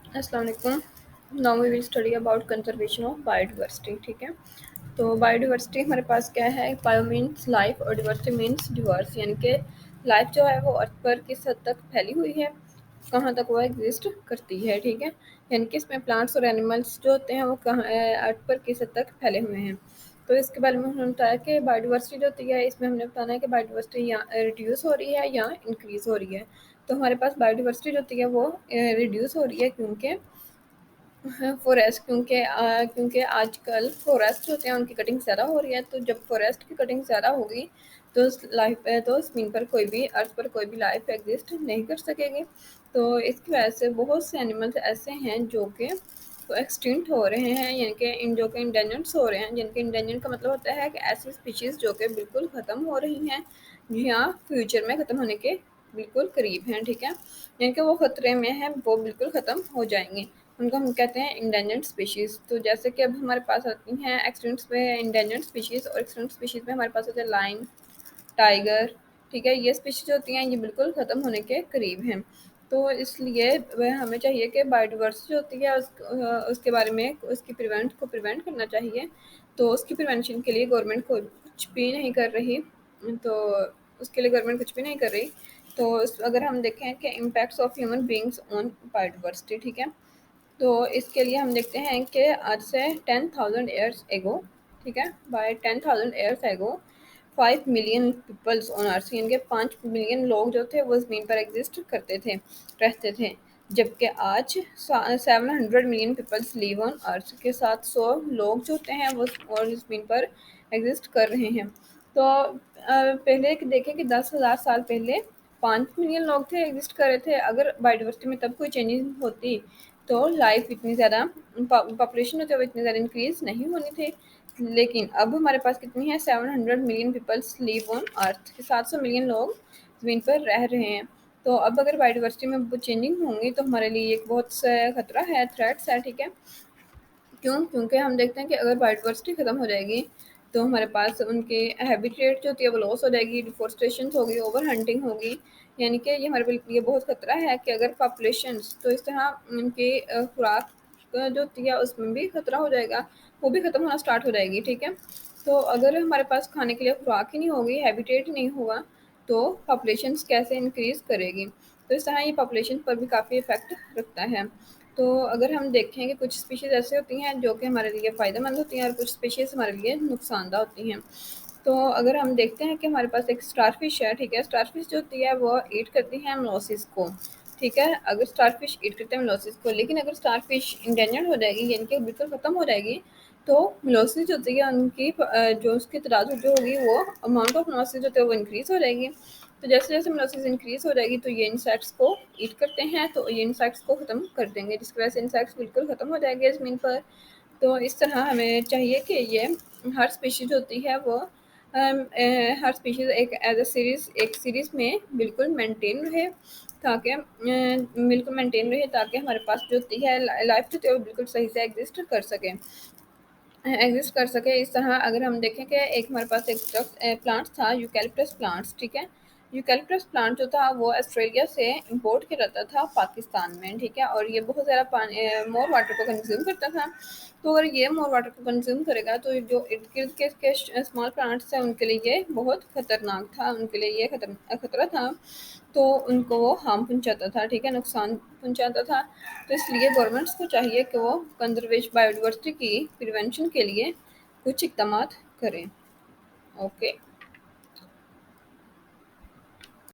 अस्सलाम वालेकुम। Now we will study about conservation of biodiversity. ठीक है, तो बायोडिवर्सिटी हमारे पास क्या है? बायो मीन्स लाइफ और डिवर्सिटी मीन्स डिवर्स, यानी कि लाइफ जो है वो अर्थ पर किस हद तक फैली हुई है, कहाँ तक वो एग्जिस्ट करती है। ठीक है, यानी कि इसमें प्लांट्स और एनिमल्स जो होते हैं वो कहाँ अर्थ पर किस हद तक फैले हुए हैं। तो इसके बारे में उन्होंने बताया कि बायोडिवर्सिटी जो होती है, इसमें हमने बताना है कि बायोडिवर्सिटी या रिड्यूस हो रही है या इंक्रीज़ हो रही है। तो हमारे पास बायोडिवर्सिटी जो होती है वो रिड्यूस हो रही है, क्योंकि फॉरेस्ट क्योंकि आजकल फॉरेस्ट होते हैं उनकी कटिंग ज़्यादा हो रही है। तो जब फॉरेस्ट की कटिंग ज़्यादा होगी तो ज़मीन पर कोई भी अर्थ पर कोई भी लाइफ एग्जिस्ट नहीं कर सकेगी। तो इसकी वजह से बहुत से एनिमल्स ऐसे हैं जो कि एक्सटिंक्ट हो रहे हैं, यानी कि जो कि इंडेंजर्ड हो रहे हैं। जिनके इंडेंजर्ड का मतलब होता है कि ऐसी स्पीशीज़ जो कि बिल्कुल ख़त्म हो रही हैं या फ्यूचर में ख़त्म होने के बिल्कुल करीब हैं। ठीक है, यानी कि वो ख़तरे में हैं, वो बिल्कुल ख़त्म हो जाएंगी। उनको हम कहते हैं इंडेंजर्ड स्पीशीज़। तो जैसे कि अब हमारे पास आती हैं एक्सटिंक्ट में इंडेंजर्ड स्पीशीज़, और एक्सटिंक्ट स्पीशीज़ में हमारे पास होते हैं लायन, टाइगर। ठीक है, ये स्पीशीज़ होती हैं, ये बिल्कुल ख़त्म होने के करीब हैं। तो इसलिए वह हमें चाहिए कि बायोडिवर्सिटी जो होती है उसके बारे में उसकी प्रिवेंट करना चाहिए। तो उसकी प्रिवेंशन के लिए गवर्नमेंट को कुछ भी नहीं कर रही। तो उसके लिए गवर्नमेंट कुछ भी नहीं कर रही। तो अगर हम देखें कि impacts of human beings on biodiversity, ठीक है, तो इसके लिए हम देखते हैं कि आज से 10,000 ईयर्स एगो, ठीक है, bye 10,000 years ago 5 million peoples on earth, यानी कि 5 मिलियन लोग जो थे वो ज़मीन पर एग्जिस्ट करते थे, रहते थे। जबकि आज 700 million peoples live on earth, के 700 लोग जो होते हैं वो और ज़मीन पर एग्जिस्ट कर रहे हैं। तो पहले देखें कि 10,000 साल पहले 5 मिलियन लोग थे, एग्जिस्ट कर रहे थे। अगर बायोडिवर्सिटी में तब कोई चेंजेस होती तो लाइफ इतनी ज़्यादा पॉपुलेशन होती है वो इतनी ज़्यादा इंक्रीज़ नहीं होनी थी। लेकिन अब हमारे पास कितनी है? 700 million peoples live on earth, 700 million लोग ज़मीन पर रह रहे हैं। तो अब अगर बायोडिवर्सिटी में चेंजिंग होंगी तो हमारे लिए एक बहुत सा खतरा है, थ्रेट्स है। ठीक है, क्यों? क्योंकि हम देखते हैं कि अगर बायोडिवर्सिटी ख़त्म हो जाएगी तो हमारे पास उनकी हैबिटेट जो होती है वो लॉस हो जाएगी, डिफॉरेस्टेशन होगी, ओवर हंटिंग होगी। यानी कि ये हमारे लिए बहुत खतरा है कि अगर पॉपुलेशंस, तो इस तरह उनकी खुराक जो होती है उसमें भी खतरा हो जाएगा, वो भी ख़त्म होना स्टार्ट हो जाएगी। ठीक है, तो अगर हमारे पास खाने के लिए खुराक ही नहीं होगी, हैबिटेट ही नहीं होगा, तो पॉपुलेशंस कैसे इंक्रीज़ करेगी? तो इस तरह ये पॉपुलेशन पर भी काफ़ी इफ़ेक्ट रखता है। तो अगर हम देखें कि कुछ स्पीशीज़ ऐसी होती हैं जो कि हमारे लिए फ़ायदेमंद होती हैं और कुछ स्पीशीज़ हमारे लिए नुकसानदा होती हैं। तो अगर हम देखते हैं कि हमारे पास एक स्टारफिश है, ठीक है, स्टारफिश जो होती है वो ईट करती है मोलस्किस को। ठीक है, अगर स्टारफिश ईट करते हैं मोलस्किस को, लेकिन अगर स्टारफिश इंडेंजर्ड हो जाएगी, यानी कि बिल्कुल ख़त्म हो जाएगी, तो मोलस्किस जो होती है उनकी जो उसकी तादाद जो होगी वो अमाउंट ऑफ मोलस्किस जो होती है वो इंक्रीज़ हो जाएगी। तो जैसे-जैसे मोलस्किस इंक्रीज़ हो जाएगी तो ये इंसेक्ट्स को ईट करते हैं, तो ये इंसेक्ट्स को ख़त्म कर देंगे, जिसकी वजह से इंसेक्ट्स बिल्कुल ख़त्म हो जाएंगे ज़मीन पर। तो इस तरह हमें चाहिए कि ये हर स्पीशीज़ होती है वो हर स्पीशीज़ एक सीरीज़ में बिल्कुल मेंटेन रहे, ताकि बिल्कुल मेंटेन रहे, ताकि हमारे पास जो होती है लाइफ जो होती है वो बिल्कुल सही से एग्जिस्ट कर सके। इस तरह अगर हम देखें कि एक हमारे पास एक प्लांट था, यूकैलिप्टस प्लांट्स। ठीक है, यूकैलिप्टस प्लांट जो था वो ऑस्ट्रेलिया से इंपोर्ट किया जाता था पाकिस्तान में। ठीक है, और ये बहुत ज़्यादा पानी मोर वाटर को कंज्यूम करता था। तो अगर ये मोर वाटर को कंज्यूम करेगा तो जो इर्द गिर्द के स्मॉल प्लांट्स हैं उनके लिए ये बहुत खतरनाक था, उनके लिए ये खतरा था। तो उनको वो हार्म पहुँचाता था, ठीक है, नुकसान पहुँचाता था। तो इसलिए गवर्नमेंट्स को चाहिए कि वो बायोडिवर्सिटी की प्रिवेंशन के लिए कुछ इक़दामात करें। ओके।